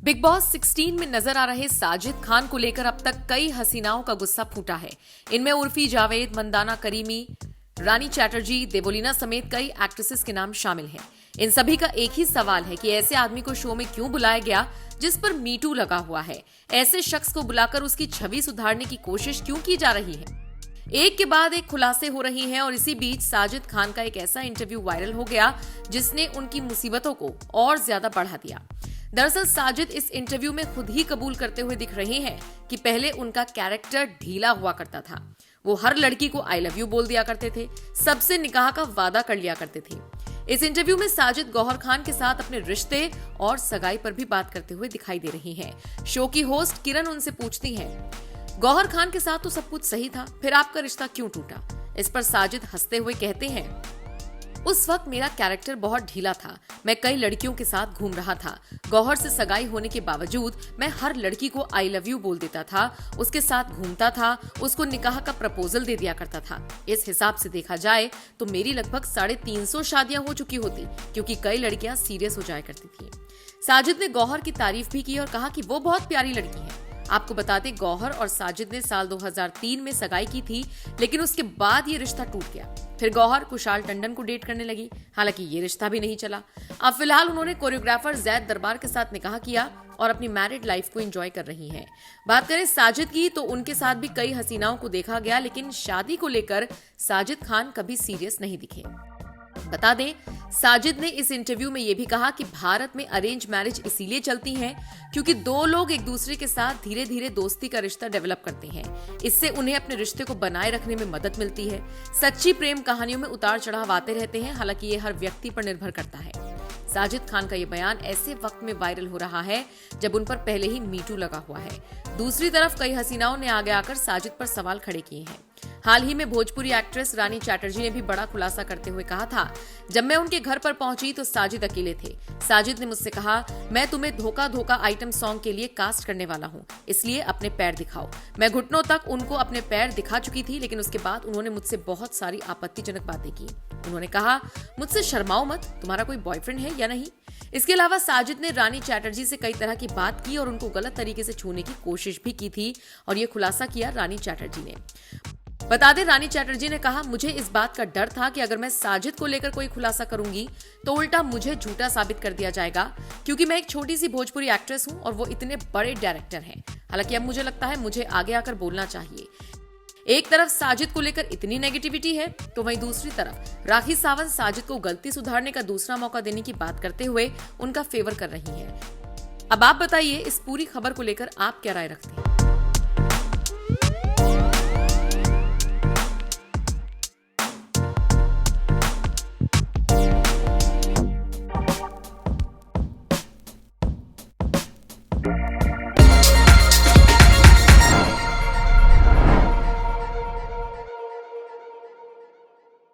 Big boss 16 में नजर आ रहे साजिद खान को लेकर अब तक कई हसीनाओं का गुस्सा फूटा है। इनमें उर्फी जावेद, मंदाना करीमी, रानी चैटर्जी, देवोलीना समेत कई एक्ट्रेसेस के नाम शामिल हैं। इन सभी का एक ही सवाल है कि ऐसे आदमी को शो में क्यों बुलाया गया जिस पर मीटू लगा हुआ है। ऐसे शख्स को बुलाकर उसकी छवि सुधारने की कोशिश क्यों की जा रही है। एक के बाद एक खुलासे हो रही हैं और इसी बीच साजिद खान का एक ऐसा इंटरव्यू वायरल हो गया जिसने उनकी मुसीबतों को और ज्यादा बढ़ा दिया। दरअसल साजिद इस इंटरव्यू में खुद ही कबूल करते हुए दिख रहे हैं कि पहले उनका कैरेक्टर ढीला हुआ करता था। वो हर लड़की को आई लव यू बोल दिया करते थे, सबसे निकाह का वादा कर लिया करते थे। इस इंटरव्यू में साजिद गौहर खान के साथ अपने रिश्ते और सगाई पर भी बात करते हुए दिखाई दे रही हैं। शो की होस्ट किरण उनसे पूछती हैं, गौहर खान के साथ तो सब कुछ सही था, फिर आपका रिश्ता क्यों टूटा। इस पर साजिद हंसते हुए कहते हैं, उस वक्त मेरा कैरेक्टर बहुत ढीला था, मैं कई लड़कियों के साथ घूम रहा था। गौहर से सगाई होने के बावजूद मैं हर लड़की को आई लव यू बोल देता था, उसके साथ घूमता था, उसको निकाह का प्रपोजल दे दिया करता था। इस हिसाब से देखा जाए तो मेरी लगभग 350 शादियां हो चुकी होती, क्योंकि कई लड़कियां सीरियस हो जाया करती थी। साजिद ने गौहर की तारीफ भी की और कहा कि वो बहुत प्यारी लड़की है। आपको बता दें, गौहर और साजिद ने साल 2003 में सगाई की थी, लेकिन उसके बाद ये रिश्ता टूट गया। फिर गौहर कुशाल टंडन को डेट करने लगी, हालांकि ये रिश्ता भी नहीं चला। अब फिलहाल उन्होंने कोरियोग्राफर जैद दरबार के साथ निकाह किया और अपनी मैरिड लाइफ को एंजॉय कर रही हैं। बात करें साजिद की तो उनके साथ भी कई हसीनाओं को देखा गया, लेकिन शादी को लेकर साजिद खान कभी सीरियस नहीं दिखे। बता दें, साजिद ने इस इंटरव्यू में यह भी कहा कि भारत में अरेंज मैरिज इसीलिए चलती हैं क्योंकि दो लोग एक दूसरे के साथ धीरे धीरे दोस्ती का रिश्ता डेवलप करते हैं। इससे उन्हें अपने रिश्ते को बनाए रखने में मदद मिलती है। सच्ची प्रेम कहानियों में उतार चढ़ाव आते रहते हैं, हालांकि ये हर व्यक्ति पर निर्भर करता है। साजिद खान का ये बयान ऐसे वक्त में वायरल हो रहा है जब उन पर पहले ही मीटू लगा हुआ है। दूसरी तरफ कई हसीनाओं ने आगे आकर साजिद पर सवाल खड़े किए हैं। हाल ही में भोजपुरी एक्ट्रेस रानी चैटर्जी ने भी बड़ा खुलासा करते हुए कहा था, जब मैं उनके घर पर पहुंची तो साजिद अकेले थे। साजिद ने मुझसे कहा, मैं तुम्हें धोखा धोखा आइटम सॉन्ग के लिए कास्ट करने वाला हूं, इसलिए अपने पैर दिखाओ। मैं घुटनों तक उनको अपने पैर दिखा चुकी थी, लेकिन उसके बाद उन्होंने मुझसे बहुत सारी आपत्तिजनक बातें की। उन्होंने कहा, मुझसे शर्माओ मत, तुम्हारा कोई बॉयफ्रेंड है या नहीं। इसके अलावा साजिद ने रानी चैटर्जी से कई तरह की बात की और उनको गलत तरीके से छूने की कोशिश भी की थी, और ये खुलासा किया रानी चैटर्जी ने। बता दें, रानी चैटर्जी ने कहा, मुझे इस बात का डर था कि अगर मैं साजिद को लेकर कोई खुलासा करूंगी तो उल्टा मुझे झूठा साबित कर दिया जाएगा, क्योंकि मैं एक छोटी सी भोजपुरी एक्ट्रेस हूं और वो इतने बड़े डायरेक्टर हैं। हालांकि अब मुझे लगता है मुझे आगे आकर बोलना चाहिए। एक तरफ साजिद को लेकर इतनी नेगेटिविटी है तो वहीं दूसरी तरफ राखी सावंत साजिद को गलती सुधारने का दूसरा मौका देने की बात करते हुए उनका फेवर कर रही हैं। अब आप बताइए, इस पूरी खबर को लेकर आप क्या राय रखते हैं।